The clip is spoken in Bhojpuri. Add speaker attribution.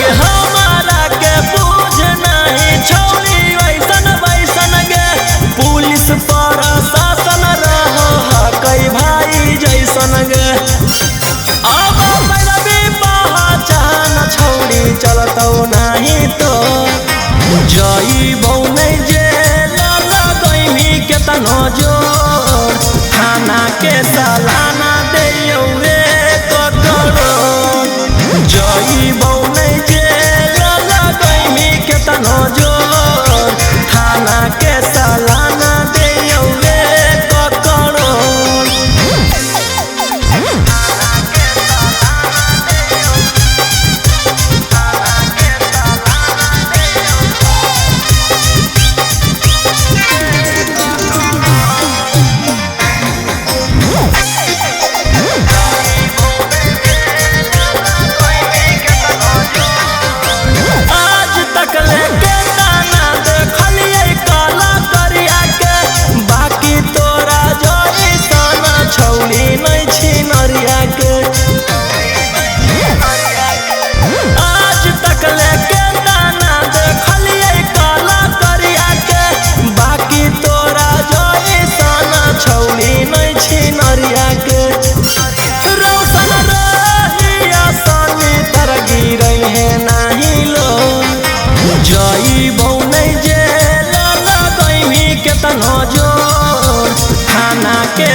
Speaker 1: गे हमारा के पूछ नहीं छौरी वैसन वैसन गे पुलिस प्रशासन रहो कई भाई जैसन गे अब पैरवी पहचान छौरी चलतौ नहीं तो जइबौ नहीं जेल लगैमी केतनो जोर थाना के सालाना देयौ जइबौ नहीं जेल लगैमी केतनो जोर थाना के सालाना देयौ जइबौ नहीं जेल लगैमी केतनो जोर थाना के